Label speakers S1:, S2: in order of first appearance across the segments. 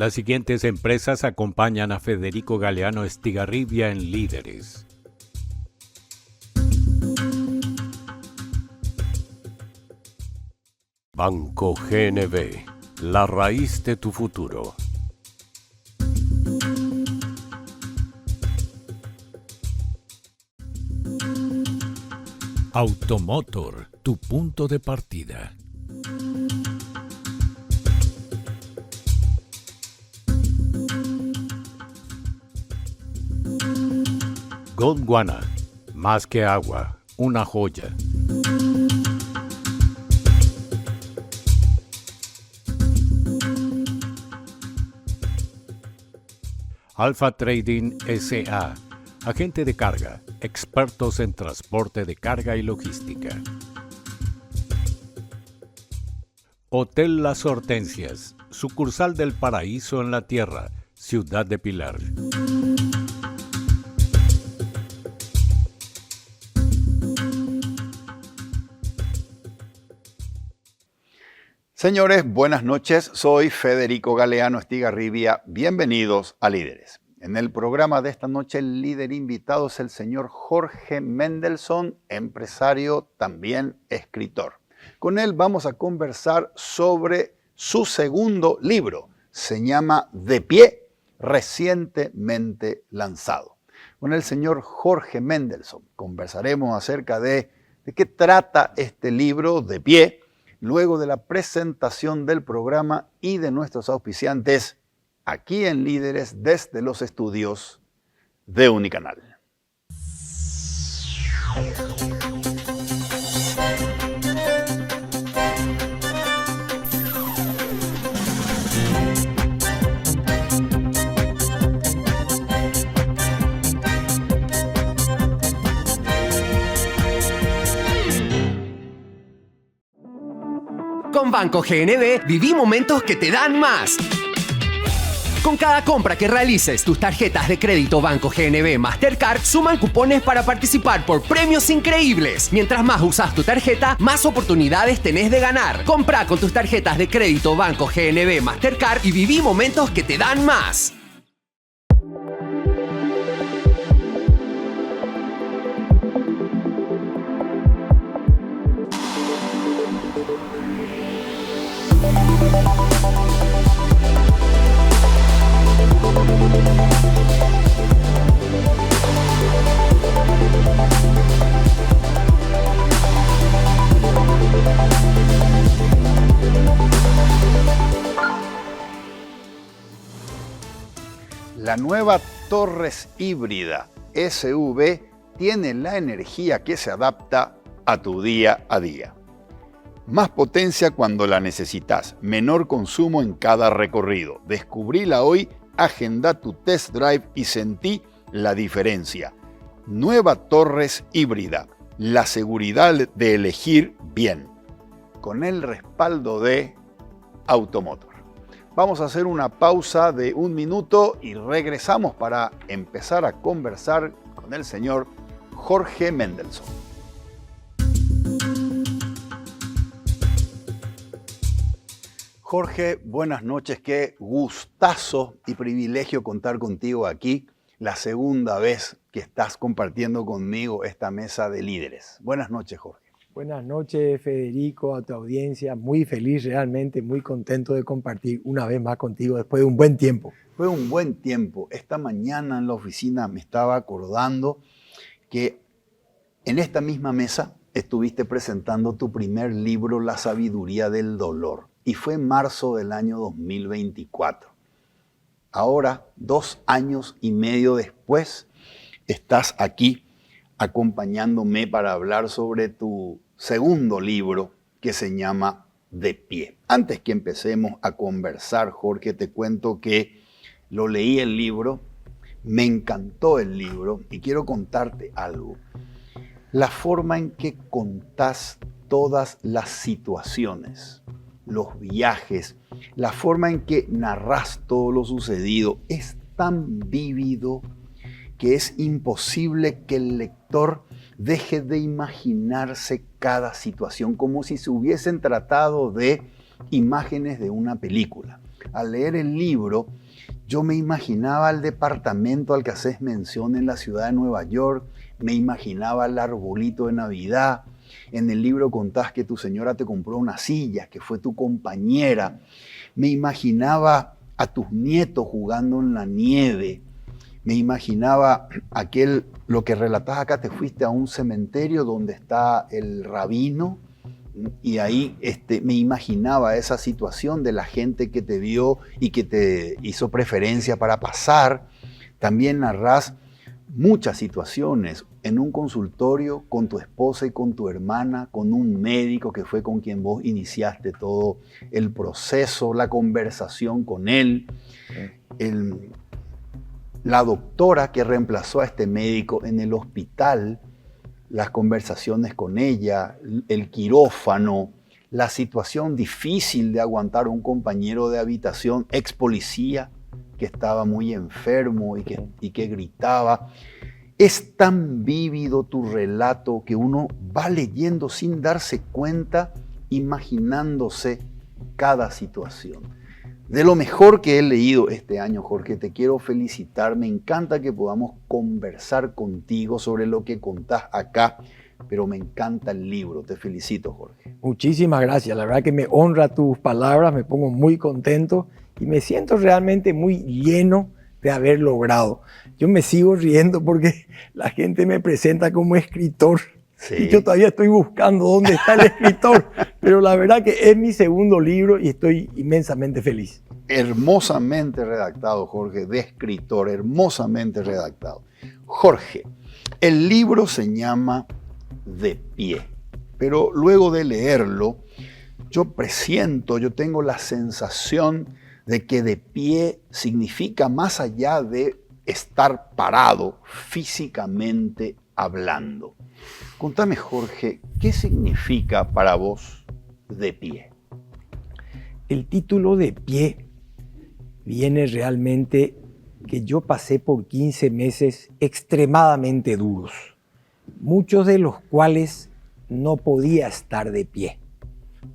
S1: Las siguientes empresas acompañan a Federico Galeano Estigarribia en Líderes.
S2: Banco GNB, la raíz de tu futuro.
S1: Automotor, tu punto de partida. Gondwana, más que agua, una joya. Alpha Trading S.A., agente de carga, expertos en transporte de carga y logística. Hotel Las Hortensias, sucursal del Paraíso en la Tierra, Ciudad de Pilar.
S3: Señores, buenas noches. Soy Federico Galeano Estigarribia. Bienvenidos a Líderes. En el programa de esta noche, el líder invitado es el señor Jorge Mendelsohn, empresario, también escritor. Con él vamos a conversar sobre su segundo libro. Se llama De Pie, recientemente lanzado. Con el señor Jorge Mendelsohn conversaremos acerca de qué trata este libro, De Pie, luego de la presentación del programa y de nuestros auspiciantes aquí en Líderes desde los estudios de Unicanal.
S4: Con Banco GNB viví momentos que te dan más. Con cada compra que realices, tus tarjetas de crédito Banco GNB Mastercard suman cupones para participar por premios increíbles. Mientras más usas tu tarjeta, más oportunidades tenés de ganar. Compra con tus tarjetas de crédito Banco GNB Mastercard y viví momentos que te dan más.
S3: La nueva Torres híbrida SV tiene la energía que se adapta a tu día a día. Más potencia cuando la necesitas, menor consumo en cada recorrido. Descubrila hoy, agenda tu test drive y sentí la diferencia. Nueva Torres híbrida, la seguridad de elegir bien, con el respaldo de Automotor. Vamos a hacer una pausa de 1 minuto y regresamos para empezar a conversar con el señor Jorge Mendelsohn. Jorge, buenas noches. Qué gustazo y privilegio contar contigo aquí. La segunda vez que estás compartiendo conmigo esta mesa de líderes. Buenas noches, Jorge.
S5: Buenas noches, Federico, a tu audiencia. Muy feliz, realmente, muy contento de compartir una vez más contigo después de un buen tiempo.
S3: Fue un buen tiempo. Esta mañana en la oficina me estaba acordando que en esta misma mesa estuviste presentando tu primer libro, La sabiduría del dolor, y fue en marzo del año 2024. Ahora, 2 años y medio después, estás aquí acompañándome para hablar sobre tu segundo libro que se llama De Pie. Antes que empecemos a conversar, Jorge, te cuento que lo leí el libro, me encantó el libro y quiero contarte algo. La forma en que contás todas las situaciones, los viajes, la forma en que narrás todo lo sucedido es tan vívido que es imposible que el lector deje de imaginarse cada situación como si se hubiesen tratado de imágenes de una película. al leer el libro, yo me imaginaba el departamento al que haces mención en la ciudad de Nueva York, me imaginaba el arbolito de Navidad. En el libro contás que tu señora te compró una silla, que fue tu compañera. Me imaginaba a tus nietos jugando en la nieve. Me imaginaba lo que relatás acá, te fuiste a un cementerio donde está el rabino, y ahí me imaginaba esa situación de la gente que te vio y que te hizo preferencia para pasar. También narrás muchas situaciones en un consultorio con tu esposa y con tu hermana, con un médico que fue con quien vos iniciaste todo el proceso, la conversación con él, la doctora que reemplazó a este médico en el hospital, las conversaciones con ella, el quirófano, la situación difícil de aguantar un compañero de habitación, ex policía, que estaba muy enfermo y que gritaba. Es tan vívido tu relato que uno va leyendo sin darse cuenta, imaginándose cada situación. De lo mejor que he leído este año, Jorge, te quiero felicitar. Me encanta que podamos conversar contigo sobre lo que contás acá, pero me encanta el libro. Te felicito, Jorge.
S5: Muchísimas gracias. La verdad que me honra tus palabras, me pongo muy contento y me siento realmente muy lleno de haber logrado. Yo me sigo riendo porque la gente me presenta como escritor. Sí. Y yo todavía estoy buscando dónde está el escritor, pero la verdad que es mi segundo libro y estoy inmensamente feliz.
S3: Hermosamente redactado, Jorge, de escritor, hermosamente redactado. Jorge, el libro se llama De Pie, pero luego de leerlo, yo tengo la sensación de que de pie significa más allá de estar parado físicamente hablando. Contame, Jorge, ¿qué significa para vos de pie?
S5: El título de pie viene realmente que yo pasé por 15 meses extremadamente duros, muchos de los cuales no podía estar de pie.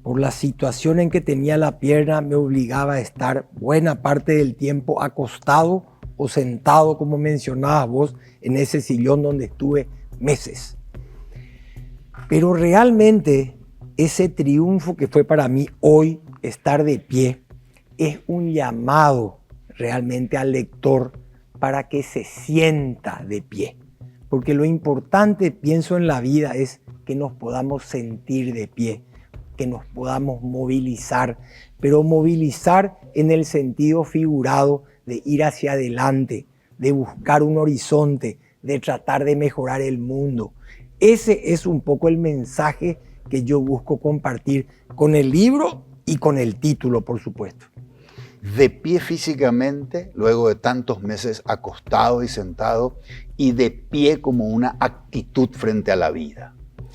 S5: Por la situación en que tenía la pierna me obligaba a estar buena parte del tiempo acostado o sentado, como mencionabas vos, en ese sillón donde estuve meses. Pero realmente ese triunfo que fue para mí hoy estar de pie es un llamado realmente al lector para que se sienta de pie. Porque lo importante, pienso en la vida, es que nos podamos sentir de pie, que nos podamos movilizar, pero movilizar en el sentido figurado de ir hacia adelante, de buscar un horizonte, de tratar de mejorar el mundo. Ese es un poco el mensaje que yo busco compartir con el libro y con el título, por supuesto.
S3: De pie físicamente, luego de tantos meses acostado y sentado, y de pie como una actitud frente a la vida.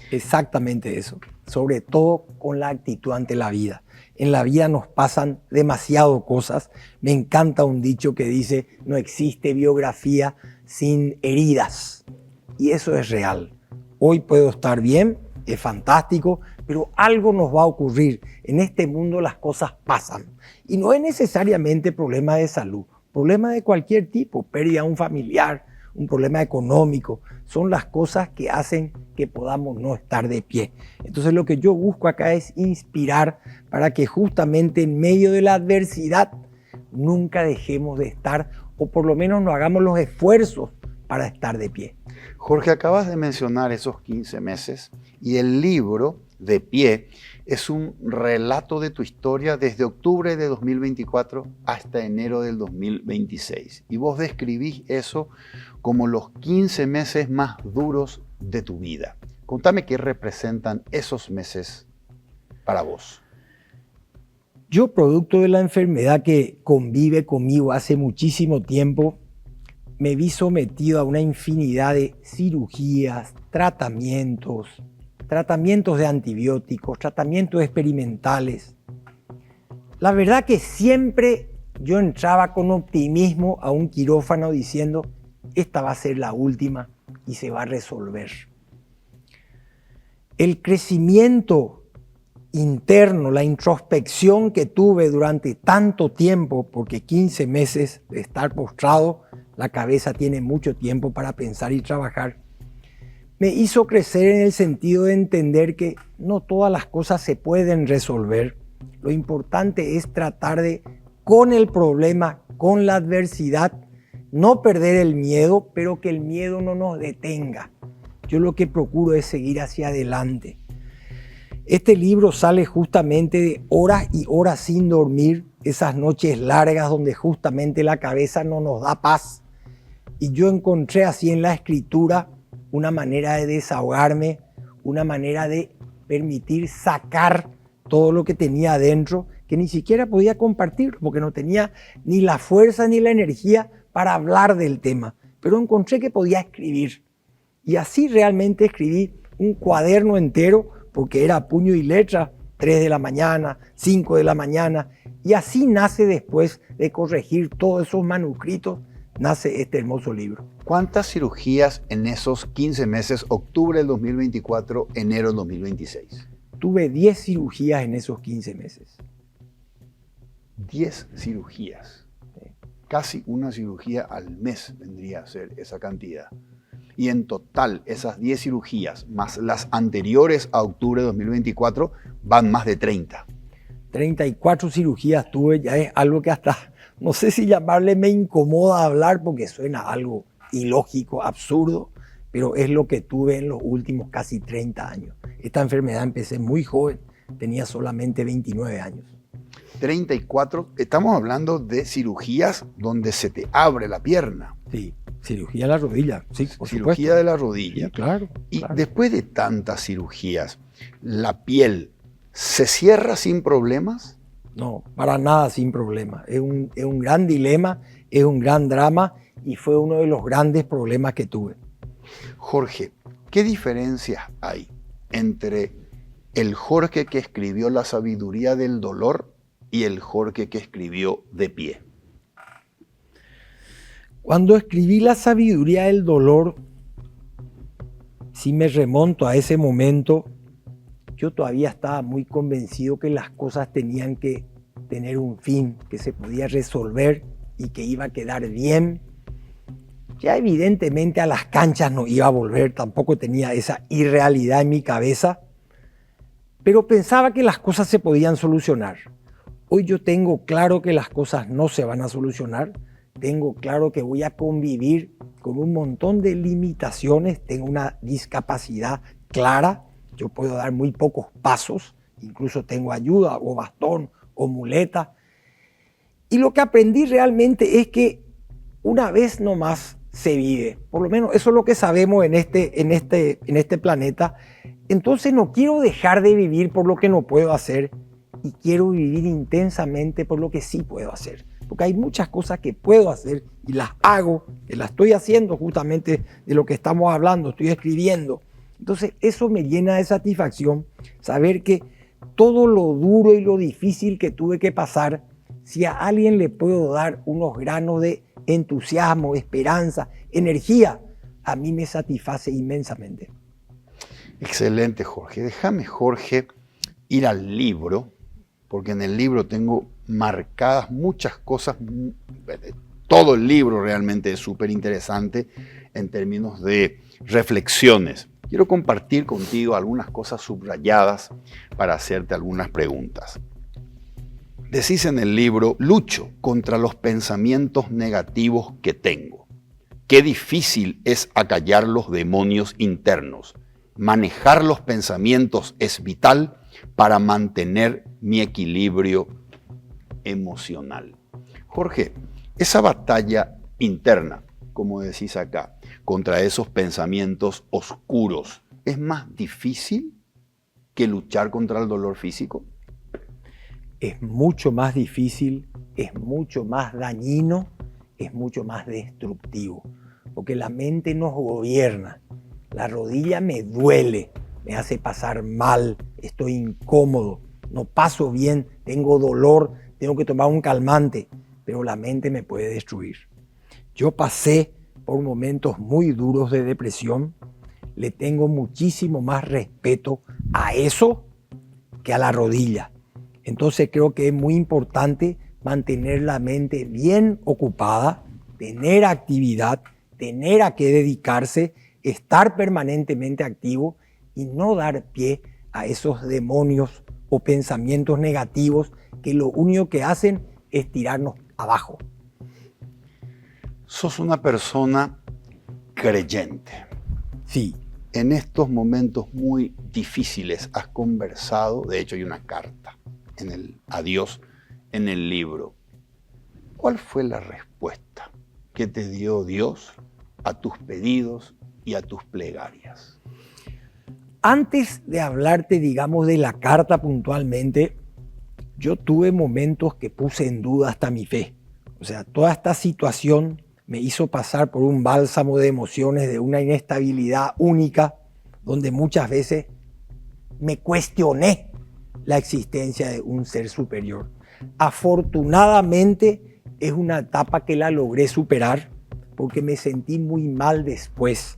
S5: Exactamente eso, sobre todo con la actitud ante la vida. En la vida nos pasan demasiado cosas. Me encanta un dicho que dice, no existe biografía sin heridas. Y eso es real. Hoy puedo estar bien, es fantástico, pero algo nos va a ocurrir. En este mundo las cosas pasan. Y no es necesariamente problema de salud, problema de cualquier tipo, pérdida de un familiar, un problema económico. Son las cosas que hacen que podamos no estar de pie. Entonces lo que yo busco acá es inspirar para que justamente en medio de la adversidad nunca dejemos de estar, o por lo menos no hagamos los esfuerzos para estar de pie.
S3: Jorge, acabas de mencionar esos 15 meses y el libro De Pie es un relato de tu historia desde octubre de 2024 hasta enero del 2026. Y vos describís eso como los 15 meses más duros de tu vida. Contame qué representan esos meses para vos.
S5: Yo, producto de la enfermedad que convive conmigo hace muchísimo tiempo, me vi sometido a una infinidad de cirugías, tratamientos de antibióticos, tratamientos experimentales. La verdad que siempre yo entraba con optimismo a un quirófano diciendo, esta va a ser la última y se va a resolver. El crecimiento interno, la introspección que tuve durante tanto tiempo, porque 15 meses de estar postrado, la cabeza tiene mucho tiempo para pensar y trabajar, me hizo crecer en el sentido de entender que no todas las cosas se pueden resolver. Lo importante es tratar de, con el problema, con la adversidad, no perder el miedo, pero que el miedo no nos detenga. Yo lo que procuro es seguir hacia adelante. Este libro sale justamente de horas y horas sin dormir, esas noches largas donde justamente la cabeza no nos da paz. Y yo encontré así en la escritura una manera de desahogarme, una manera de permitir sacar todo lo que tenía adentro, que ni siquiera podía compartir, porque no tenía ni la fuerza ni la energía para hablar del tema. Pero encontré que podía escribir. Y así realmente escribí un cuaderno entero, porque era puño y letra, 3 de la mañana, 5 de la mañana. Y así nace, después de corregir todos esos manuscritos, nace este hermoso libro.
S3: ¿Cuántas cirugías en esos 15 meses, octubre del 2024, enero del 2026?
S5: Tuve 10 cirugías en esos 15 meses.
S3: 10 cirugías. Casi una cirugía al mes vendría a ser esa cantidad. Y en total, esas 10 cirugías, más las anteriores a octubre de 2024, van más de 30. 34
S5: cirugías tuve, ya es algo que hasta, no sé si llamarle, me incomoda hablar porque suena algo ilógico, absurdo, pero es lo que tuve en los últimos casi 30 años. Esta enfermedad empecé muy joven, tenía solamente 29 años.
S3: 34, estamos hablando de cirugías donde se te abre la pierna.
S5: Sí, cirugía de la rodilla, sí, por
S3: cirugía
S5: supuesto.
S3: de la rodilla.
S5: Sí, claro.
S3: Y
S5: claro.
S3: después de tantas cirugías, ¿la piel se cierra sin problemas?
S5: No, para nada sin problema. Es un gran dilema, es un gran drama y fue uno de los grandes problemas que tuve.
S3: Jorge, ¿qué diferencias hay entre el Jorge que escribió La sabiduría del dolor y el Jorge que escribió De pie?
S5: Cuando escribí La sabiduría del dolor, si me remonto a ese momento, yo todavía estaba muy convencido que las cosas tenían que tener un fin, que se podía resolver y que iba a quedar bien. Ya evidentemente a las canchas no iba a volver, tampoco tenía esa irrealidad en mi cabeza, pero pensaba que las cosas se podían solucionar. Hoy yo tengo claro que las cosas no se van a solucionar, tengo claro que voy a convivir con un montón de limitaciones, tengo una discapacidad clara, yo puedo dar muy pocos pasos, incluso tengo ayuda o bastón o muleta. Y lo que aprendí realmente es que una vez nomás se vive, por lo menos eso es lo que sabemos en este planeta. Entonces no quiero dejar de vivir por lo que no puedo hacer y quiero vivir intensamente por lo que sí puedo hacer. Porque hay muchas cosas que puedo hacer y las hago, que las estoy haciendo justamente de lo que estamos hablando, estoy escribiendo. Entonces eso me llena de satisfacción, saber que todo lo duro y lo difícil que tuve que pasar, si a alguien le puedo dar unos granos de entusiasmo, esperanza, energía, a mí me satisface inmensamente.
S3: Excelente, Jorge. Déjame, Jorge, ir al libro, porque en el libro tengo marcadas muchas cosas. Todo el libro realmente es súper interesante en términos de reflexiones. Quiero compartir contigo algunas cosas subrayadas para hacerte algunas preguntas. Decís en el libro: lucho contra los pensamientos negativos que tengo. Qué difícil es acallar los demonios internos. Manejar los pensamientos es vital para mantener mi equilibrio emocional. Jorge, esa batalla interna, como decís acá, contra esos pensamientos oscuros, ¿es más difícil que luchar contra el dolor físico?
S5: Es mucho más difícil, es mucho más dañino, es mucho más destructivo, porque la mente nos gobierna. La rodilla me duele, me hace pasar mal, estoy incómodo, no paso bien, tengo dolor, tengo que tomar un calmante, pero la mente me puede destruir. Yo pasé por momentos muy duros de depresión, le tengo muchísimo más respeto a eso que a la rodilla. Entonces creo que es muy importante mantener la mente bien ocupada, tener actividad, tener a qué dedicarse, estar permanentemente activo y no dar pie a esos demonios o pensamientos negativos que lo único que hacen es tirarnos abajo.
S3: Sos una persona creyente.
S5: Sí.
S3: En estos momentos muy difíciles has conversado, de hecho hay una carta a Dios en el libro. ¿Cuál fue la respuesta que te dio Dios a tus pedidos y a tus plegarias?
S5: Antes de hablarte, digamos, de la carta puntualmente, yo tuve momentos que puse en duda hasta mi fe. O sea, toda esta situación me hizo pasar por un bálsamo de emociones, de una inestabilidad única, donde muchas veces me cuestioné la existencia de un ser superior. Afortunadamente es una etapa que la logré superar porque me sentí muy mal después.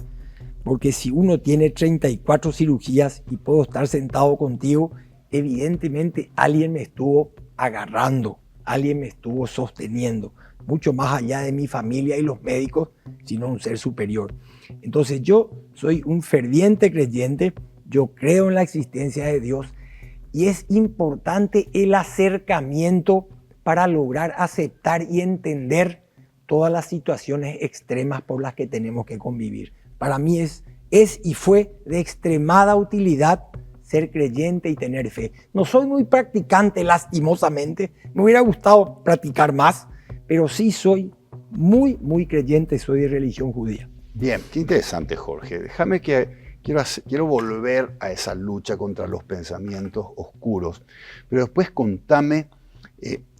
S5: Porque si uno tiene 34 cirugías y puedo estar sentado contigo, evidentemente alguien me estuvo agarrando, alguien me estuvo sosteniendo, mucho más allá de mi familia y los médicos, sino un ser superior. Entonces yo soy un ferviente creyente, yo creo en la existencia de Dios y es importante el acercamiento para lograr aceptar y entender todas las situaciones extremas por las que tenemos que convivir. Para mí es y fue de extremada utilidad ser creyente y tener fe. No soy muy practicante, lastimosamente. Me hubiera gustado practicar más, pero sí soy muy creyente, soy de religión judía.
S3: Bien, qué interesante, Jorge. Déjame que quiero volver a esa lucha contra los pensamientos oscuros, pero después contame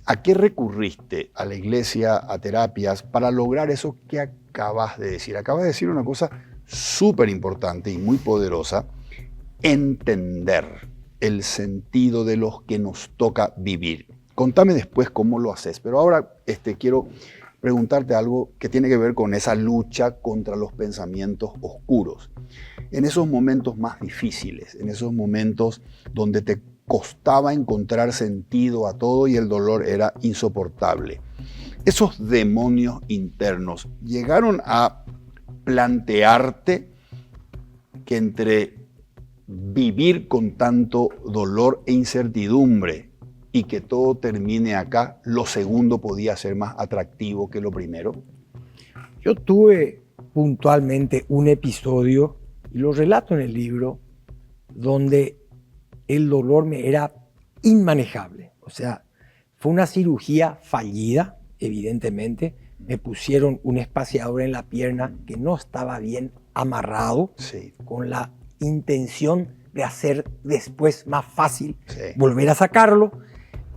S3: ¿a qué recurriste a la iglesia, a terapias, para lograr eso que acabas de decir? Acabas de decir una cosa súper importante y muy poderosa: entender el sentido de lo que nos toca vivir. Contame después cómo lo haces, pero ahora quiero preguntarte algo que tiene que ver con esa lucha contra los pensamientos oscuros. En esos momentos más difíciles, en esos momentos donde te costaba encontrar sentido a todo y el dolor era insoportable, esos demonios internos llegaron a plantearte que entre vivir con tanto dolor e incertidumbre y que todo termine acá, lo segundo podía ser más atractivo que lo primero?
S5: Yo tuve puntualmente un episodio, y lo relato en el libro, donde el dolor me era inmanejable. O sea, fue una cirugía fallida, evidentemente. Me pusieron un espaciador en la pierna que no estaba bien amarrado,
S3: Sí.
S5: con la intención de hacer después más fácil
S3: Sí.
S5: volver a sacarlo.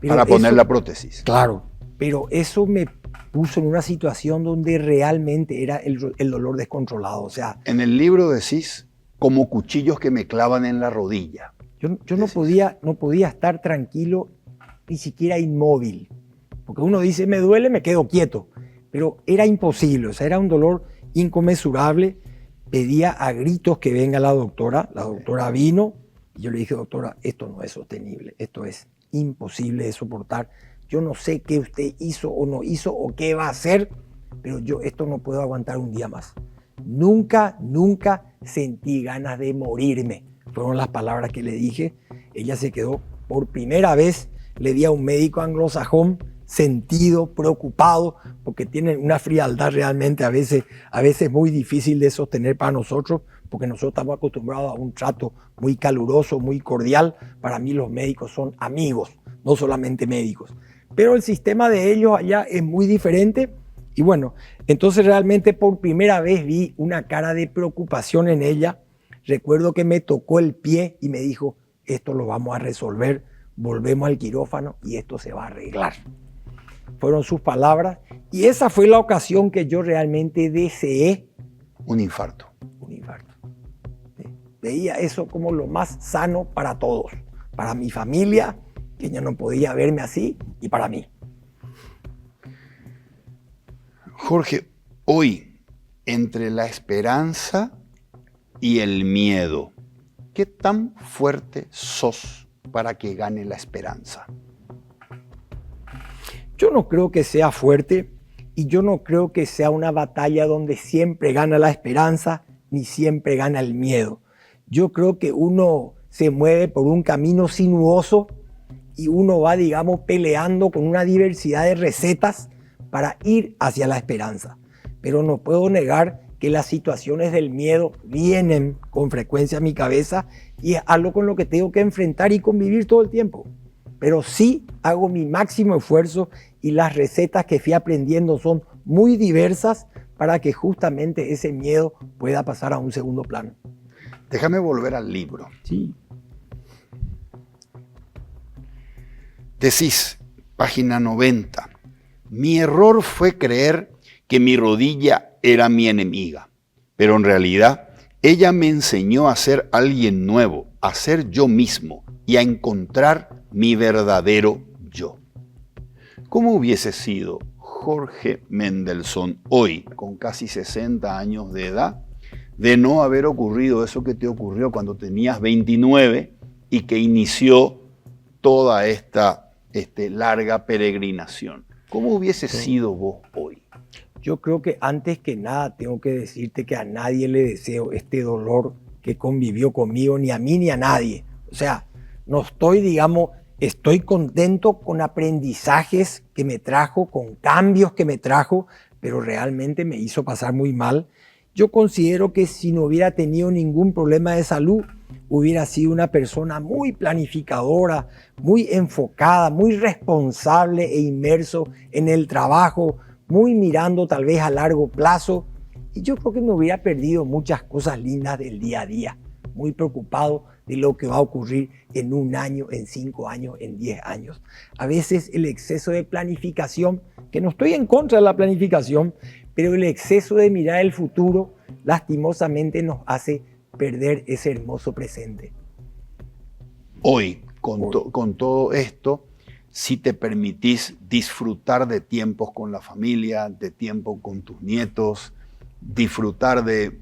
S5: Pero
S3: Para poner
S5: eso,
S3: la prótesis.
S5: claro, pero eso me puso en una situación donde realmente era el dolor descontrolado. O sea,
S3: En el libro decís, como cuchillos que me clavan en la rodilla.
S5: yo no podía estar tranquilo, ni siquiera inmóvil. Porque uno dice, me duele, me quedo quieto. Pero era imposible, o sea, era un dolor inconmensurable. Pedía a gritos que venga la doctora. La doctora vino y yo le dije, doctora, esto no es sostenible, esto es imposible de soportar. Yo no sé qué usted hizo o no hizo o qué va a hacer, pero yo esto no puedo aguantar un día más. Nunca sentí ganas de morirme. Fueron las palabras que le dije. Ella se quedó por primera vez. Le di a un médico anglosajón sentido, preocupado, porque tienen una frialdad realmente a veces muy difícil de sostener para nosotros, porque nosotros estamos acostumbrados a un trato muy caluroso, muy cordial. Para mí los médicos son amigos, no solamente médicos. Pero el sistema de ellos allá es muy diferente. Y bueno, entonces realmente por primera vez vi una cara de preocupación en ella. Recuerdo que me tocó el pie y me dijo, esto lo vamos a resolver, volvemos al quirófano y esto se va a arreglar. Fueron sus palabras y esa fue la ocasión que yo realmente deseé
S3: Un infarto.
S5: un infarto. Veía eso como lo más sano para todos, para mi familia, que ya no podía verme así, y para mí.
S3: Jorge, hoy, entre la esperanza y el miedo, ¿qué tan fuerte sos para que gane la esperanza?
S5: Yo no creo que sea fuerte y yo no creo que sea una batalla donde siempre gana la esperanza ni siempre gana el miedo. Yo creo que uno se mueve por un camino sinuoso y uno va, digamos, peleando con una diversidad de recetas para ir hacia la esperanza. Pero no puedo negar que las situaciones del miedo vienen con frecuencia a mi cabeza y es algo con lo que tengo que enfrentar y convivir todo el tiempo. Pero sí hago mi máximo esfuerzo y las recetas que fui aprendiendo son muy diversas para que justamente ese miedo pueda pasar a un segundo plano.
S3: Déjame volver al libro.
S5: Sí.
S3: Decís, página 90, mi error fue creer que mi rodilla era mi enemiga, pero en realidad ella me enseñó a ser alguien nuevo, a ser yo mismo y a encontrar mi verdadero yo. ¿Cómo hubiese sido Jorge Mendelssohn hoy, con casi 60 años de edad, de no haber ocurrido eso que te ocurrió cuando tenías 29 y que inició toda esta larga peregrinación? ¿Cómo hubiese sido vos hoy?
S5: Yo creo que antes que nada tengo que decirte que a nadie le deseo este dolor que convivió conmigo, ni a mí ni a nadie. O sea, no estoy, digamos, estoy contento con aprendizajes que me trajo, con cambios que me trajo, pero realmente me hizo pasar muy mal. Yo considero que si no hubiera tenido ningún problema de salud, hubiera sido una persona muy planificadora, muy enfocada, muy responsable e inmerso en el trabajo, muy mirando tal vez a largo plazo. Y yo creo que me hubiera perdido muchas cosas lindas del día a día, muy preocupado de lo que va a ocurrir en 1 año, en 5 años, en 10 años. A veces el exceso de planificación, que no estoy en contra de la planificación, pero el exceso de mirar el futuro lastimosamente nos hace perder ese hermoso presente.
S3: Hoy, con todo esto, si te permitís disfrutar de tiempos con la familia, de tiempo con tus nietos, disfrutar de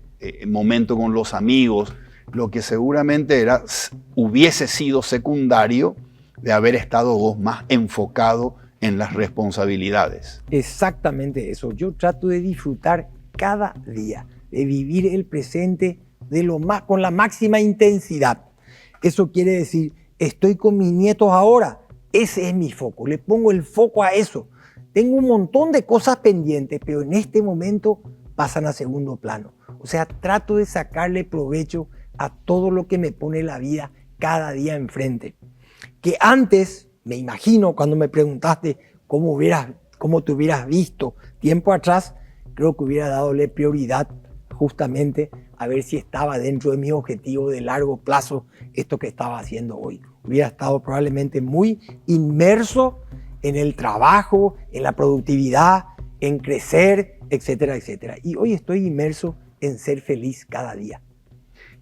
S3: momento con los amigos, lo que seguramente hubiese sido secundario de haber estado vos más enfocado en las responsabilidades.
S5: Exactamente eso. Yo trato de disfrutar cada día, de vivir el presente con la máxima intensidad. Eso quiere decir, estoy con mis nietos ahora, ese es mi foco, le pongo el foco a eso. Tengo un montón de cosas pendientes, pero en este momento pasan a segundo plano. O sea, trato de sacarle provecho a todo lo que me pone la vida cada día enfrente. Que antes, me imagino, cuando me preguntaste cómo te hubieras visto tiempo atrás, creo que hubiera dadole prioridad justamente a ver si estaba dentro de mis objetivos de largo plazo esto que estaba haciendo hoy. Hubiera estado probablemente muy inmerso en el trabajo, en la productividad, en crecer, etcétera, etcétera. Y hoy estoy inmerso en ser feliz cada día.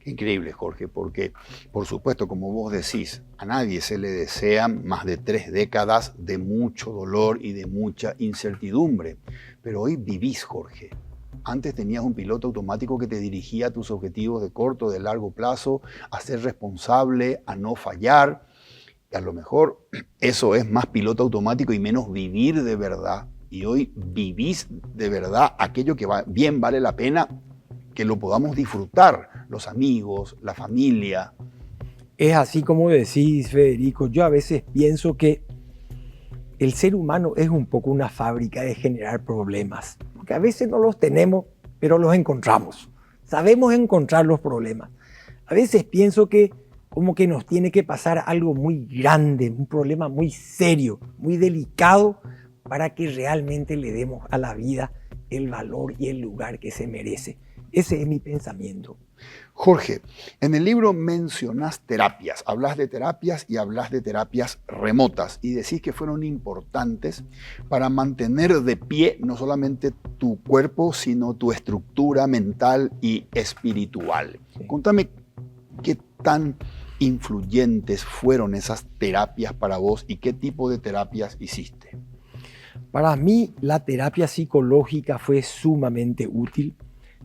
S3: Qué increíble, Jorge, porque, por supuesto, como vos decís, a nadie se le desean más de 3 décadas de mucho dolor y de mucha incertidumbre. Pero hoy vivís, Jorge. Antes tenías un piloto automático que te dirigía a tus objetivos de corto, de largo plazo, a ser responsable, a no fallar. Y a lo mejor eso es más piloto automático y menos vivir de verdad. Y hoy vivís de verdad aquello que bien vale la pena que lo podamos disfrutar, los amigos, la familia.
S5: Es así como decís, Federico. Yo a veces pienso que el ser humano es un poco una fábrica de generar problemas. Porque a veces no los tenemos, pero los encontramos. Sabemos encontrar los problemas. A veces pienso que como que nos tiene que pasar algo muy grande, un problema muy serio, muy delicado, para que realmente le demos a la vida el valor y el lugar que se merece. Ese es mi pensamiento.
S3: Jorge, en el libro mencionás terapias, hablas de terapias y hablas de terapias remotas y decís que fueron importantes para mantener de pie no solamente tu cuerpo, sino tu estructura mental y espiritual. Sí. Contame qué tan influyentes fueron esas terapias para vos y qué tipo de terapias hiciste.
S5: Para mí, la terapia psicológica fue sumamente útil.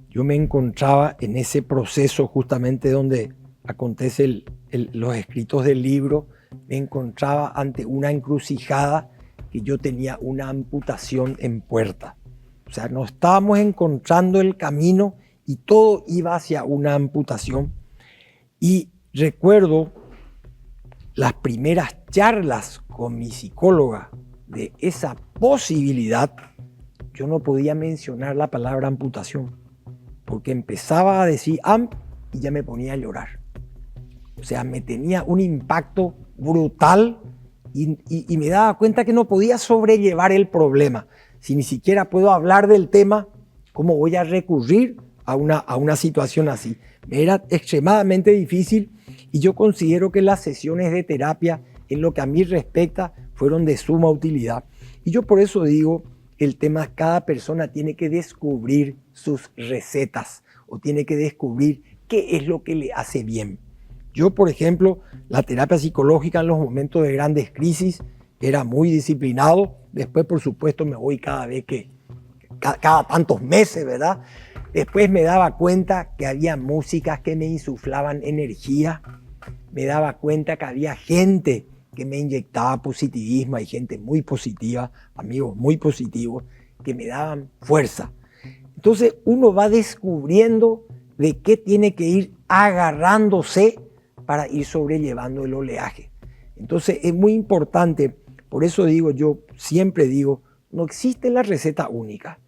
S5: Yo me encontraba en ese proceso justamente donde acontecen los escritos del libro, me encontraba ante una encrucijada que yo tenía una amputación en puerta. O sea, nos estábamos encontrando el camino y todo iba hacia una amputación. Y recuerdo las primeras charlas con mi psicóloga de esa posibilidad. Yo no podía mencionar la palabra amputación porque empezaba a decir amp y ya me ponía a llorar. O sea, me tenía un impacto brutal y me daba cuenta que no podía sobrellevar el problema. Si ni siquiera puedo hablar del tema, ¿cómo voy a recurrir a una situación así? Me era extremadamente difícil y yo considero que las sesiones de terapia, en lo que a mí respecta, fueron de suma utilidad. Y yo por eso digo, el tema, cada persona tiene que descubrir sus recetas o tiene que descubrir qué es lo que le hace bien. Yo, por ejemplo, la terapia psicológica en los momentos de grandes crisis era muy disciplinado. Después, por supuesto, me voy cada tantos meses, ¿verdad? Después me daba cuenta que había músicas que me insuflaban energía. Me daba cuenta que había gente que me inyectaba positivismo. Hay gente muy positiva, amigos muy positivos, que me daban fuerza. Entonces uno va descubriendo de qué tiene que ir agarrándose para ir sobrellevando el oleaje. Entonces es muy importante, por eso digo, yo siempre digo, no existe la receta única.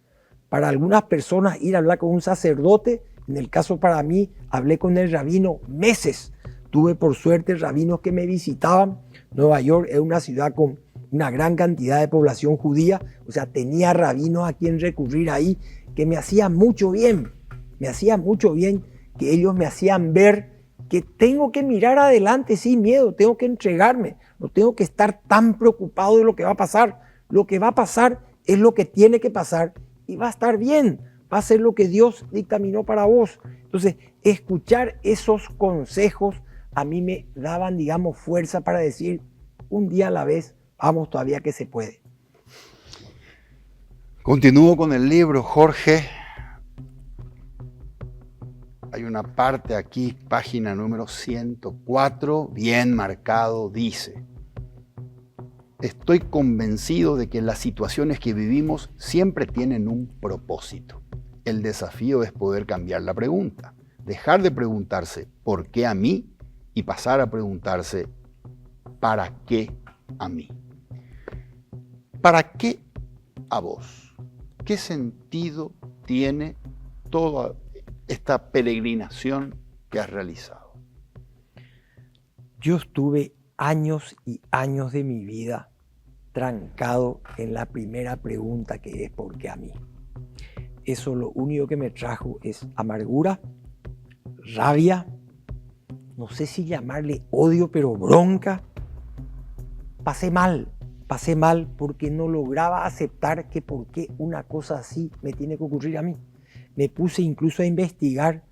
S5: Para algunas personas ir a hablar con un sacerdote, en el caso para mí, hablé con el rabino meses. Tuve por suerte rabinos que me visitaban. Nueva York es una ciudad con una gran cantidad de población judía, o sea, tenía rabinos a quien recurrir ahí, que me hacían mucho bien. Me hacía mucho bien que ellos me hacían ver que tengo que mirar adelante sin miedo, tengo que entregarme, no tengo que estar tan preocupado de lo que va a pasar. Lo que va a pasar es lo que tiene que pasar y va a estar bien, va a ser lo que Dios dictaminó para vos. Entonces, escuchar esos consejos a mí me daban, digamos, fuerza para decir, un día a la vez, vamos, todavía que se puede.
S3: Continúo con el libro, Jorge. Hay una parte aquí, página número 104, bien marcado, dice: estoy convencido de que las situaciones que vivimos siempre tienen un propósito. El desafío es poder cambiar la pregunta, dejar de preguntarse ¿por qué a mí? Y pasar a preguntarse ¿para qué a mí? ¿Para qué a vos? ¿Qué sentido tiene toda esta peregrinación que has realizado?
S5: Yo estuve años y años de mi vida trancado en la primera pregunta, que es ¿por qué a mí? Eso lo único que me trajo es amargura, rabia, no sé si llamarle odio, pero bronca. Pasé mal porque no lograba aceptar que por qué una cosa así me tiene que ocurrir a mí. Me puse incluso a investigar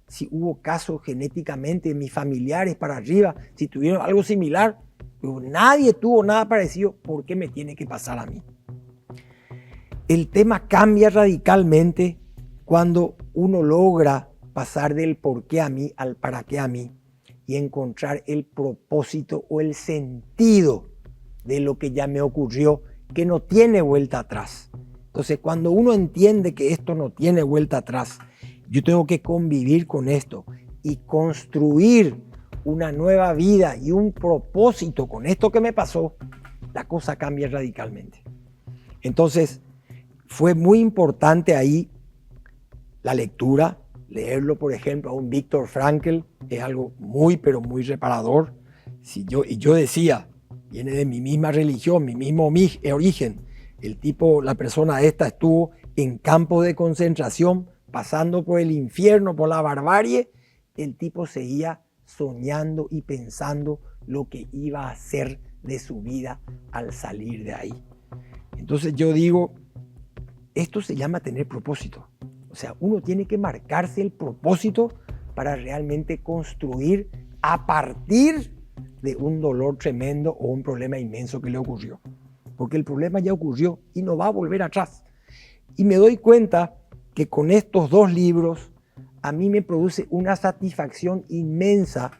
S5: si hubo casos genéticamente de mis familiares para arriba, si tuvieron algo similar. Pero nadie tuvo nada parecido. ¿Por qué me tiene que pasar a mí? El tema cambia radicalmente cuando uno logra pasar del por qué a mí al para qué a mí y encontrar el propósito o el sentido de lo que ya me ocurrió, que no tiene vuelta atrás. Entonces, cuando uno entiende que esto no tiene vuelta atrás, yo tengo que convivir con esto y construir una nueva vida y un propósito con esto que me pasó, la cosa cambia radicalmente. Entonces, fue muy importante ahí la lectura, leerlo, por ejemplo, a un Viktor Frankl, es algo muy, pero muy reparador. Yo decía, viene de mi misma religión, mi mismo origen. El tipo, la persona esta estuvo en campos de concentración, pasando por el infierno, por la barbarie. El tipo seguía soñando y pensando lo que iba a hacer de su vida al salir de ahí. Entonces yo digo, esto se llama tener propósito. O sea, uno tiene que marcarse el propósito para realmente construir a partir de un dolor tremendo o un problema inmenso que le ocurrió. Porque el problema ya ocurrió y no va a volver atrás. Y me doy cuenta que con estos dos libros a mí me produce una satisfacción inmensa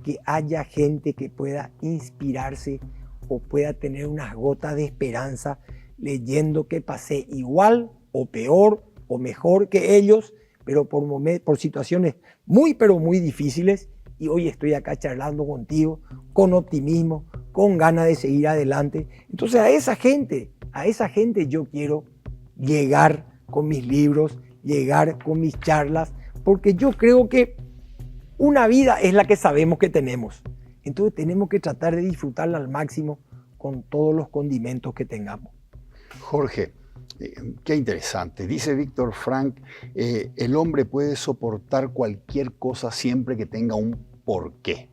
S5: que haya gente que pueda inspirarse o pueda tener unas gotas de esperanza leyendo que pasé igual o peor o mejor que ellos, pero por situaciones muy pero muy difíciles, y hoy estoy acá charlando contigo con optimismo, con ganas de seguir adelante. Entonces a esa gente yo quiero llegar con mis libros, llegar con mis charlas, porque yo creo que una vida es la que sabemos que tenemos. Entonces tenemos que tratar de disfrutarla al máximo con todos los condimentos que tengamos.
S3: Jorge, qué interesante. Dice Víctor Frank, el hombre puede soportar cualquier cosa siempre que tenga un porqué.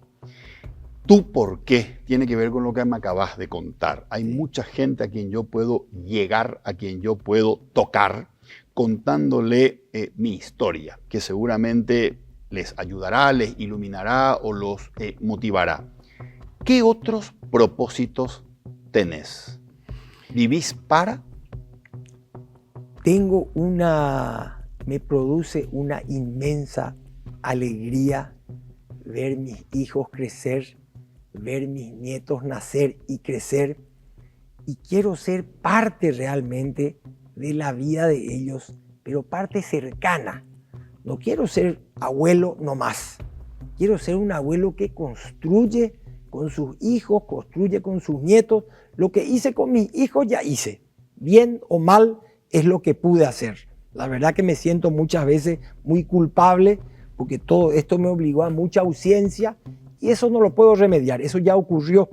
S3: Tu porqué tiene que ver con lo que me acabas de contar. Hay mucha gente a quien yo puedo llegar, a quien yo puedo tocar, contándole mi historia, que seguramente les ayudará, les iluminará o los motivará. ¿Qué otros propósitos tenés? ¿Vivís para?
S5: Me produce una inmensa alegría ver mis hijos crecer, ver mis nietos nacer y crecer, y quiero ser parte realmente de la vida de ellos, pero parte cercana. No quiero ser abuelo nomás, quiero ser un abuelo que construye con sus hijos, construye con sus nietos. Lo que hice con mis hijos ya hice, bien o mal es lo que pude hacer. La verdad que me siento muchas veces muy culpable porque todo esto me obligó a mucha ausencia y eso no lo puedo remediar, eso ya ocurrió.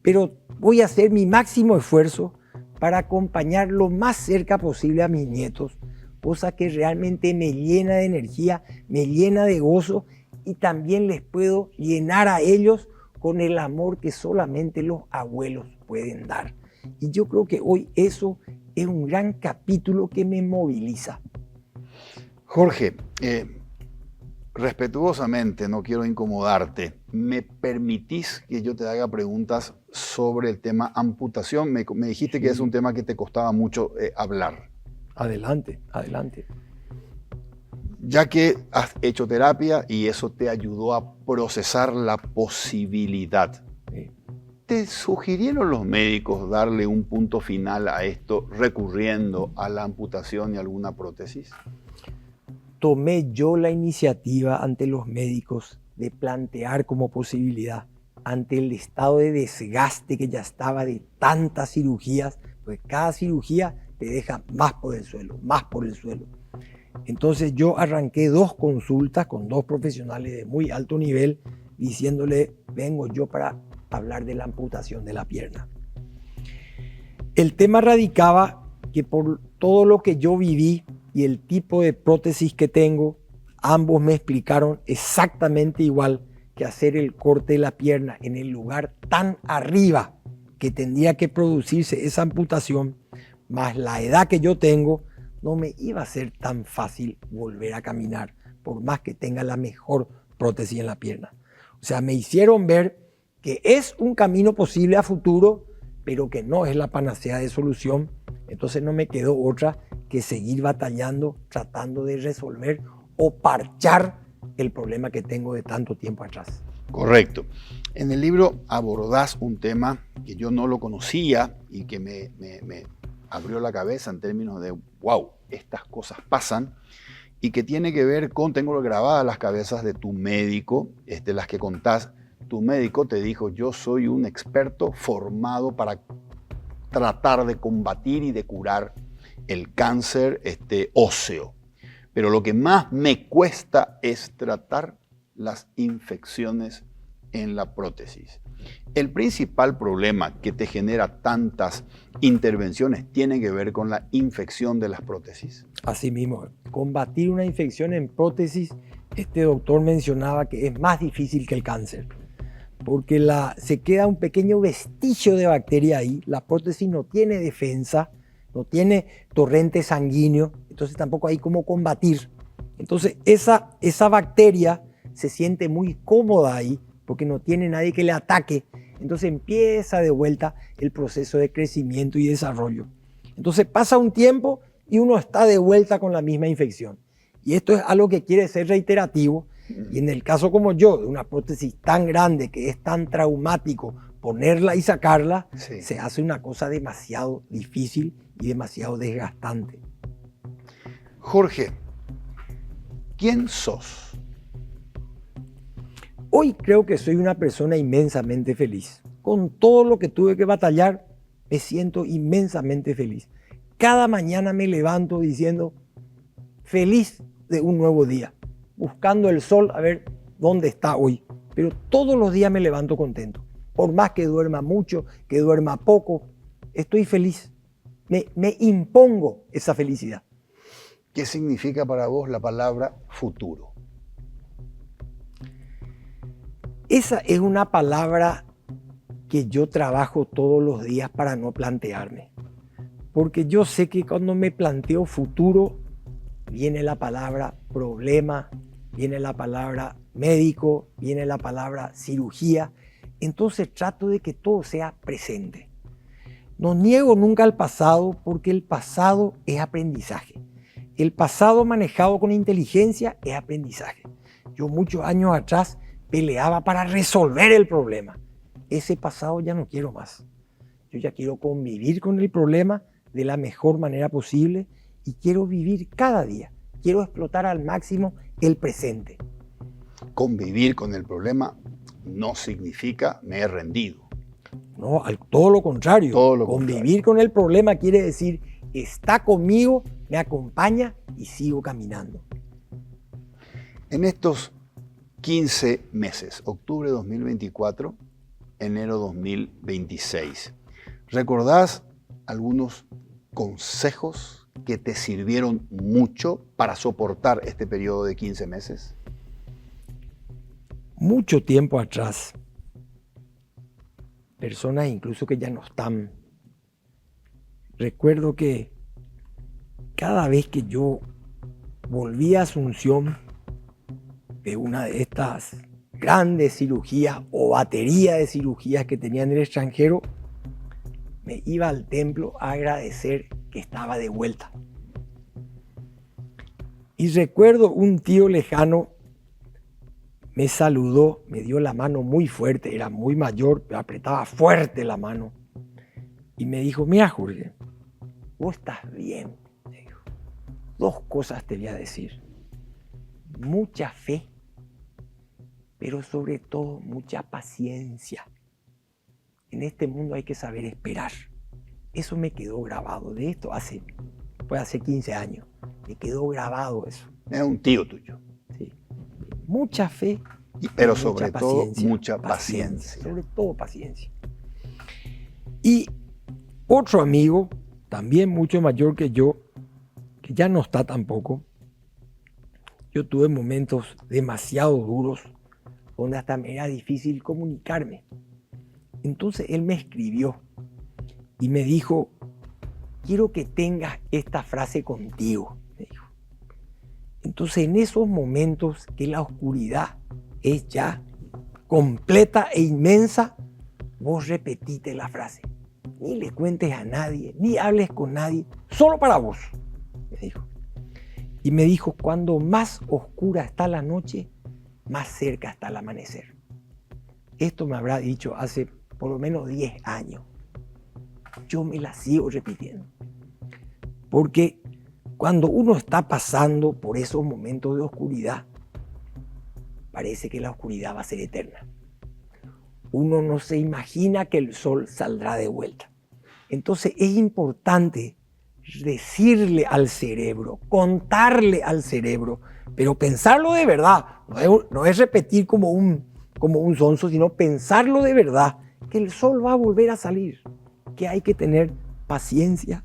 S5: Pero voy a hacer mi máximo esfuerzo para acompañar lo más cerca posible a mis nietos, cosa que realmente me llena de energía, me llena de gozo, y también les puedo llenar a ellos con el amor que solamente los abuelos pueden dar. Y yo creo que hoy eso es un gran capítulo que me moviliza.
S3: Jorge, respetuosamente, no quiero incomodarte, ¿me permitís que yo te haga preguntas sobre el tema amputación? Me dijiste que es un tema que te costaba mucho hablar.
S5: Adelante, adelante.
S3: Ya que has hecho terapia y eso te ayudó a procesar la posibilidad,
S5: Sí.
S3: ¿te sugirieron los médicos darle un punto final a esto recurriendo a la amputación y alguna prótesis?
S5: Tomé yo la iniciativa ante los médicos de plantear como posibilidad, ante el estado de desgaste que ya estaba de tantas cirugías, pues cada cirugía te deja más por el suelo, más por el suelo. Entonces yo arranqué 2 consultas con 2 profesionales de muy alto nivel, diciéndole, vengo yo para hablar de la amputación de la pierna. El tema radicaba que por todo lo que yo viví y el tipo de prótesis que tengo, ambos me explicaron exactamente igual que hacer el corte de la pierna en el lugar tan arriba que tendría que producirse esa amputación, más la edad que yo tengo, no me iba a ser tan fácil volver a caminar, por más que tenga la mejor prótesis en la pierna. O sea, me hicieron ver que es un camino posible a futuro, pero que no es la panacea de solución. Entonces no me quedó otra que seguir batallando, tratando de resolver o parchar el problema que tengo de tanto tiempo atrás.
S3: Correcto. En el libro abordás un tema que yo no lo conocía y que me abrió la cabeza en términos de, wow, estas cosas pasan, y que tiene que ver con, tengo grabadas las cabezas de tu médico, las que contás. Tu médico te dijo, yo soy un experto formado para tratar de combatir y de curar el cáncer óseo. Pero lo que más me cuesta es tratar las infecciones en la prótesis. El principal problema que te genera tantas intervenciones tiene que ver con la infección de las prótesis.
S5: Así mismo, combatir una infección en prótesis, este doctor mencionaba que es más difícil que el cáncer, porque se queda un pequeño vestigio de bacteria ahí, la prótesis no tiene defensa, no tiene torrente sanguíneo, entonces tampoco hay cómo combatir. Entonces esa bacteria se siente muy cómoda ahí porque no tiene nadie que le ataque. Entonces empieza de vuelta el proceso de crecimiento y desarrollo. Entonces pasa un tiempo y uno está de vuelta con la misma infección. Y esto es algo que quiere ser reiterativo, Y en el caso como yo, de una prótesis tan grande que es tan traumático ponerla y sacarla,
S3: Sí.
S5: se hace una cosa demasiado difícil y demasiado desgastante.
S3: Jorge, ¿quién sos?
S5: Hoy creo que soy una persona inmensamente feliz. Con todo lo que tuve que batallar, me siento inmensamente feliz. Cada mañana me levanto diciendo, feliz de un nuevo día, buscando el sol a ver dónde está hoy. Pero todos los días me levanto contento. Por más que duerma mucho, que duerma poco, estoy feliz. Me impongo esa felicidad.
S3: ¿Qué significa para vos la palabra futuro?
S5: Esa es una palabra que yo trabajo todos los días para no plantearme. Porque yo sé que cuando me planteo futuro, viene la palabra problema, viene la palabra médico, viene la palabra cirugía. Entonces trato de que todo sea presente. No niego nunca al pasado porque el pasado es aprendizaje. El pasado manejado con inteligencia es aprendizaje. Yo muchos años atrás peleaba para resolver el problema. Ese pasado ya no quiero más. Yo ya quiero convivir con el problema de la mejor manera posible y quiero vivir cada día. Quiero explotar al máximo el presente.
S3: Convivir con el problema no significa me he rendido.
S5: No, todo lo contrario.
S3: Todo lo
S5: Convivir
S3: contrario.
S5: con el problema quiere decir está conmigo, me acompaña y sigo caminando.
S3: En estos 15 meses, octubre 2024, enero 2026, ¿recordás algunos consejos que te sirvieron mucho para soportar este periodo de 15 meses?
S5: Mucho tiempo atrás, personas incluso que ya no están, recuerdo que cada vez que yo volví a Asunción de una de estas grandes cirugías o batería de cirugías que tenía en el extranjero, me iba al templo a agradecer que estaba de vuelta. Y recuerdo un tío lejano me saludó, me dio la mano muy fuerte, era muy mayor, pero apretaba fuerte la mano. Y me dijo, mira Jorge, vos estás bien. Me dijo, dos cosas te voy a decir. Mucha fe, pero sobre todo mucha paciencia. En este mundo hay que saber esperar. Eso me quedó grabado. De esto fue hace 15 años. Me quedó grabado eso.
S3: Es un tío tuyo.
S5: Sí. Mucha fe,
S3: Pero
S5: mucha
S3: sobre todo
S5: paciencia,
S3: mucha paciencia.
S5: Sobre todo paciencia. Y otro amigo, también mucho mayor que yo, que ya no está tampoco, yo tuve momentos demasiado duros donde hasta me era difícil comunicarme. Entonces él me escribió y me dijo, quiero que tengas esta frase contigo, me dijo. Entonces en esos momentos que la oscuridad es ya completa e inmensa, vos repetite la frase. Ni le cuentes a nadie, ni hables con nadie, solo para vos, me dijo. Y me dijo, cuando más oscura está la noche, más cerca está el amanecer. Esto me habrá dicho hace por lo menos 10 años. Yo me la sigo repitiendo. Porque cuando uno está pasando por esos momentos de oscuridad, parece que la oscuridad va a ser eterna. Uno no se imagina que el sol saldrá de vuelta. Entonces es importante decirle al cerebro, contarle al cerebro, pero pensarlo de verdad. No es repetir como un sonso, sino pensarlo de verdad, que el sol va a volver a salir, que hay que tener paciencia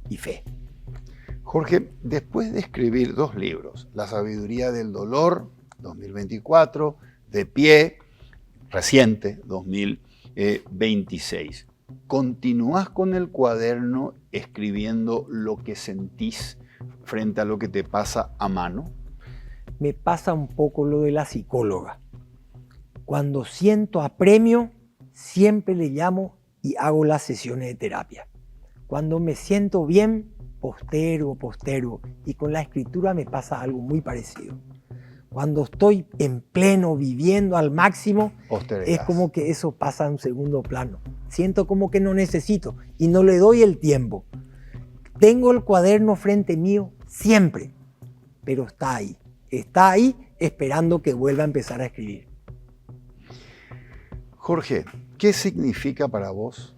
S5: y fe.
S3: Jorge, después de escribir 2 libros, La sabiduría del dolor, 2024, De pie, reciente, 2026, ¿continúas con el cuaderno escribiendo lo que sentís frente a lo que te pasa a mano?
S5: Me pasa un poco lo de la psicóloga. Cuando siento apremio, siempre le llamo y hago las sesiones de terapia. Cuando me siento bien, postero. Y con la escritura me pasa algo muy parecido. Cuando estoy en pleno, viviendo al máximo,
S3: Postergás.
S5: es como que eso pasa a un segundo plano. Siento como que no necesito y no le doy el tiempo. Tengo el cuaderno frente mío siempre, pero está ahí esperando que vuelva a empezar a escribir.
S3: Jorge, ¿qué significa para vos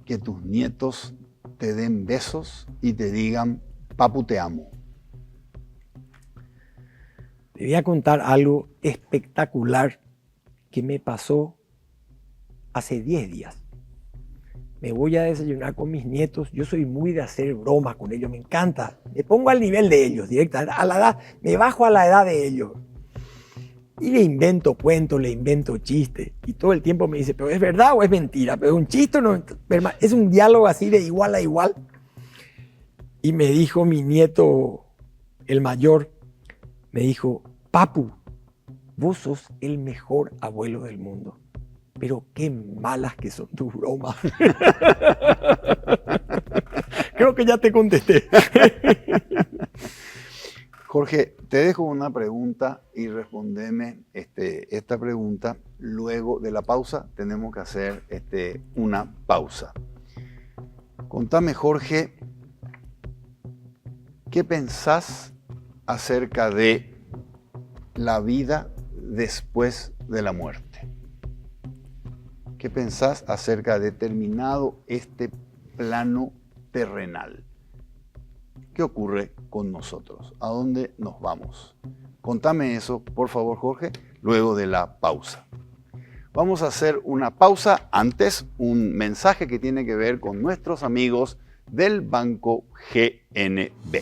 S3: que tus nietos te den besos y te digan, papu, te amo?
S5: Te voy a contar algo espectacular que me pasó hace 10 días. Me voy a desayunar con mis nietos. Yo soy muy de hacer bromas con ellos, me encanta. Me pongo al nivel de ellos, directa, a la edad, me bajo a la edad de ellos. Y le invento cuentos, le invento chistes. Y todo el tiempo me dice, ¿pero es verdad o es mentira? ¿Pero es un chiste o no? Es un diálogo así de igual a igual. Y me dijo mi nieto, el mayor, me dijo, papu, vos sos el mejor abuelo del mundo. Pero qué malas que son tus bromas. Creo que ya te contesté.
S3: Jorge, te dejo una pregunta y respondeme esta pregunta. Luego de la pausa tenemos que hacer una pausa. Contame, Jorge, ¿qué pensás acerca de la vida después de la muerte? ¿Qué pensás acerca de terminado este plano terrenal? ¿Qué ocurre con nosotros? ¿A dónde nos vamos? Contame eso, por favor, Jorge, luego de la pausa. Vamos a hacer una pausa. Antes, un mensaje que tiene que ver con nuestros amigos del Banco GNB.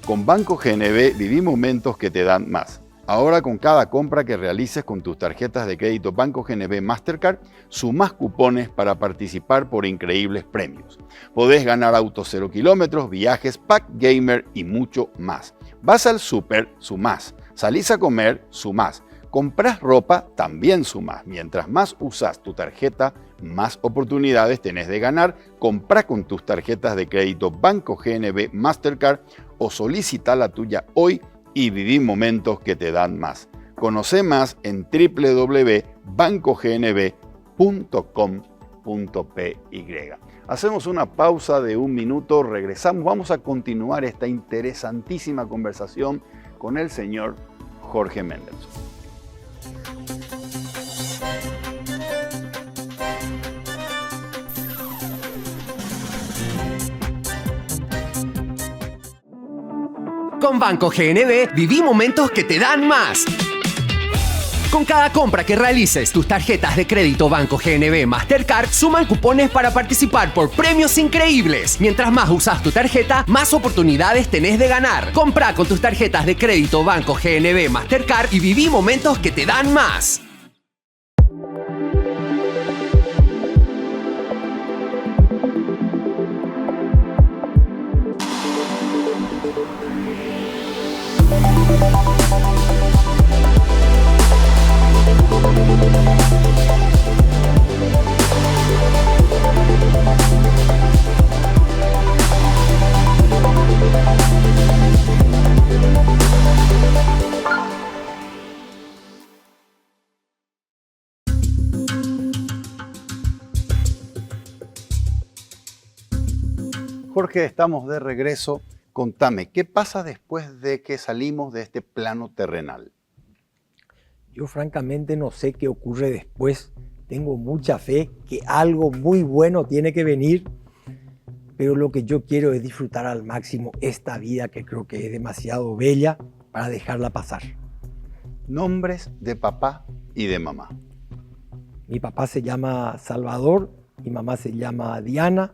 S3: Con Banco GNB viví momentos que te dan más. Ahora, con cada compra que realices con tus tarjetas de crédito Banco GNB Mastercard, sumás cupones para participar por increíbles premios. Podés ganar autos 0 kilómetros, viajes, pack gamer y mucho más. Vas al súper, sumás. Salís a comer, sumás. Comprás ropa, también sumás. Mientras más usás tu tarjeta, más oportunidades tenés de ganar. Comprá con tus tarjetas de crédito Banco GNB Mastercard o solicita la tuya hoy y viví momentos que te dan más. Conoce más en www.bancognb.com.py. Hacemos una pausa de 1 minuto, regresamos, vamos a continuar esta interesantísima conversación con el señor Jorge Mendelsohn.
S4: Con Banco GNB viví momentos que te dan más. Con cada compra que realices, tus tarjetas de crédito Banco GNB Mastercard suman cupones para participar por premios increíbles. Mientras más usas tu tarjeta, más oportunidades tenés de ganar. Compra con tus tarjetas de crédito Banco GNB Mastercard y viví momentos que te dan más.
S3: Jorge, estamos de regreso. Contame, ¿qué pasa después de que salimos de este plano terrenal?
S5: Yo francamente no sé qué ocurre después. Tengo mucha fe que algo muy bueno tiene que venir, pero lo que yo quiero es disfrutar al máximo esta vida que creo que es demasiado bella para dejarla pasar.
S3: Nombres de papá y de mamá.
S5: Mi papá se llama Salvador, mi mamá se llama Diana.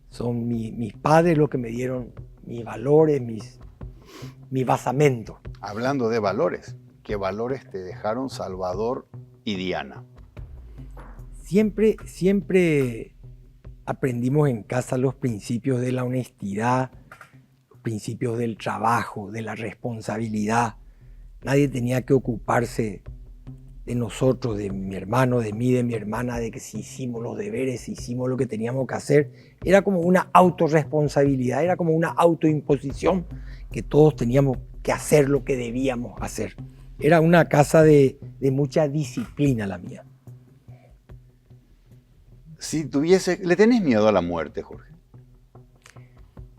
S5: Son mis padres los que me dieron mis valores, mi basamento.
S3: Hablando de valores, ¿qué valores te dejaron Salvador y Diana?
S5: Siempre aprendimos en casa los principios de la honestidad, los principios del trabajo, de la responsabilidad. Nadie tenía que ocuparse de nosotros, de mi hermano, de mí, de mi hermana, de que si hicimos los deberes, si hicimos lo que teníamos que hacer. Era como una autorresponsabilidad, era como una autoimposición que todos teníamos que hacer lo que debíamos hacer. Era una casa de mucha disciplina la mía.
S3: Si ¿le tenés miedo a la muerte, Jorge?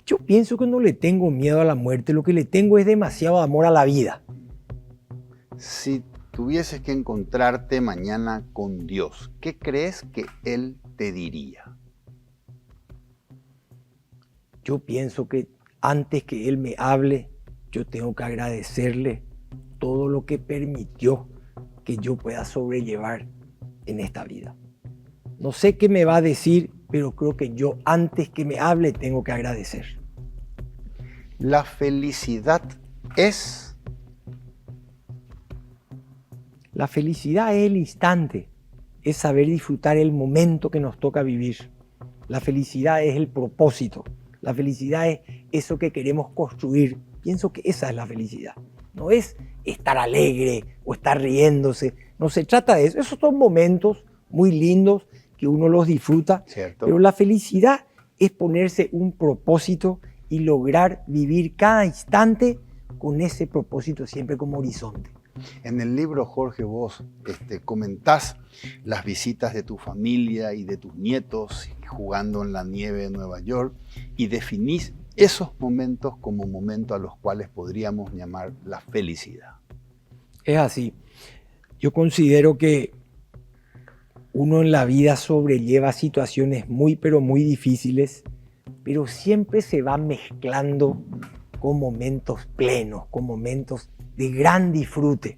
S5: Yo pienso que no le tengo miedo a la muerte, lo que le tengo es demasiado amor a la vida.
S3: Si tuvieses que encontrarte mañana con Dios, ¿qué crees que Él te diría?
S5: Yo pienso que antes que Él me hable, yo tengo que agradecerle todo lo que permitió que yo pueda sobrellevar en esta vida. No sé qué me va a decir, pero creo que yo antes que me hable tengo que agradecer.
S3: La felicidad es...
S5: La felicidad es el instante, es saber disfrutar el momento que nos toca vivir. La felicidad es el propósito, la felicidad es eso que queremos construir. Pienso que esa es la felicidad. No es estar alegre o estar riéndose, no se trata de eso. Esos son momentos muy lindos que uno los disfruta,
S3: Cierto.
S5: Pero la felicidad es ponerse un propósito y lograr vivir cada instante con ese propósito siempre como horizonte.
S3: En el libro, Jorge, vos comentás las visitas de tu familia y de tus nietos jugando en la nieve de Nueva York y definís esos momentos como momentos a los cuales podríamos llamar la felicidad.
S5: Es así. Yo considero que uno en la vida sobrelleva situaciones muy, pero muy difíciles, pero siempre se va mezclando con momentos plenos, con momentos de gran disfrute.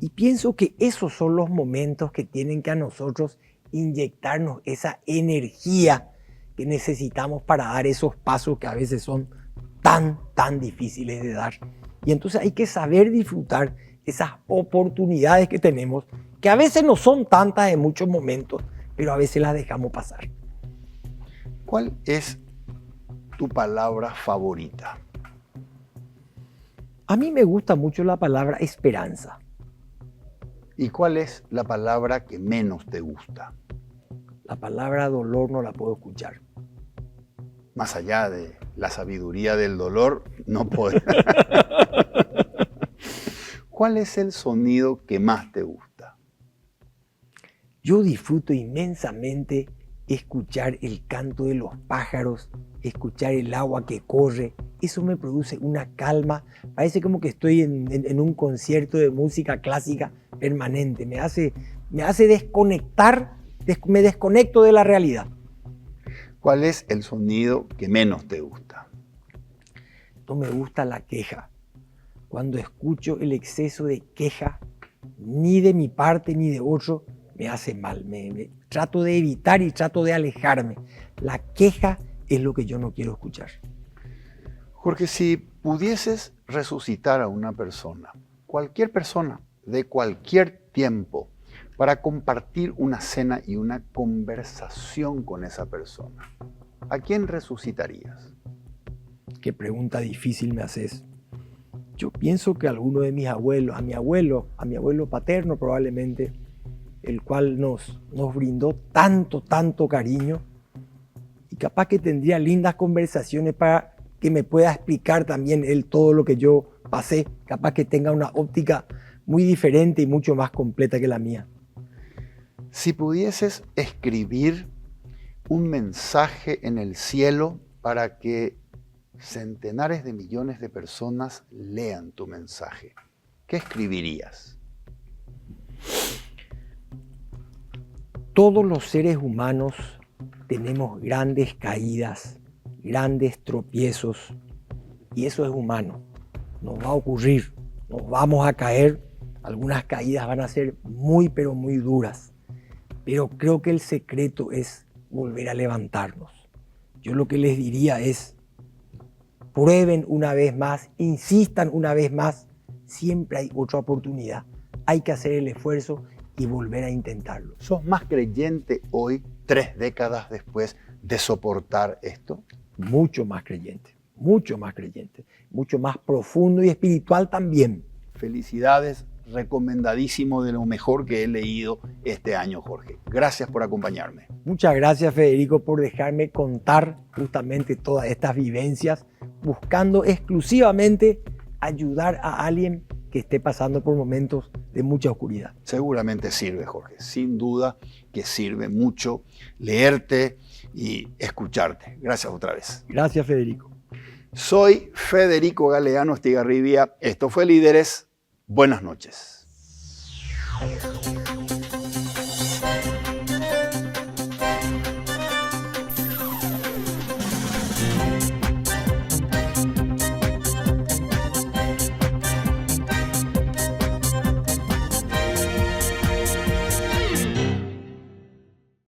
S5: Y pienso que esos son los momentos que tienen que a nosotros inyectarnos esa energía que necesitamos para dar esos pasos que a veces son tan difíciles de dar. Y entonces hay que saber disfrutar esas oportunidades que tenemos, que a veces no son tantas en muchos momentos, pero a veces las dejamos pasar.
S3: ¿Cuál es tu palabra favorita?
S5: A mí me gusta mucho la palabra esperanza.
S3: ¿Y cuál es la palabra que menos te gusta?
S5: La palabra dolor no la puedo escuchar.
S3: Más allá de la sabiduría del dolor, no puedo. ¿Cuál es el sonido que más te gusta?
S5: Yo disfruto inmensamente escuchar el canto de los pájaros, escuchar el agua que corre. Eso me produce una calma. Parece como que estoy en un concierto de música clásica permanente. Me hace desconectar, me desconecto de la realidad.
S3: ¿Cuál es el sonido que menos te gusta?
S5: No me gusta la queja. Cuando escucho el exceso de queja, ni de mi parte ni de otro, me hace mal. Me trato de evitar y trato de alejarme. La queja es lo que yo no quiero escuchar.
S3: Jorge, si pudieses resucitar a una persona, cualquier persona, de cualquier tiempo, para compartir una cena y una conversación con esa persona, ¿a quién resucitarías?
S5: Qué pregunta difícil me haces. Yo pienso que alguno de mis abuelos, a mi abuelo paterno probablemente, el cual nos brindó tanto cariño, y capaz que tendría lindas conversaciones para que me pueda explicar también él todo lo que yo pasé, capaz que tenga una óptica muy diferente y mucho más completa que la mía.
S3: Si pudieses escribir un mensaje en el cielo para que centenares de millones de personas lean tu mensaje, ¿qué escribirías?
S5: Todos los seres humanos tenemos grandes caídas, grandes tropiezos, y eso es humano. Nos va a ocurrir, nos vamos a caer, algunas caídas van a ser muy, pero muy duras. Pero creo que el secreto es volver a levantarnos. Yo lo que les diría es, prueben una vez más, insistan una vez más, siempre hay otra oportunidad. Hay que hacer el esfuerzo y volver a intentarlo.
S3: ¿Sos más creyente hoy, 3 décadas después de soportar esto?
S5: Mucho más creyente, mucho más profundo y espiritual también.
S3: Felicidades, recomendadísimo, de lo mejor que he leído este año, Jorge. Gracias por acompañarme.
S5: Muchas gracias, Federico, por dejarme contar justamente todas estas vivencias, buscando exclusivamente ayudar a alguien que esté pasando por momentos de mucha oscuridad.
S3: Seguramente sirve, Jorge. Sin duda que sirve mucho leerte y escucharte. Gracias otra vez.
S5: Gracias, Federico.
S3: Soy Federico Galeano Estigarribia. Esto fue Líderes. Buenas noches.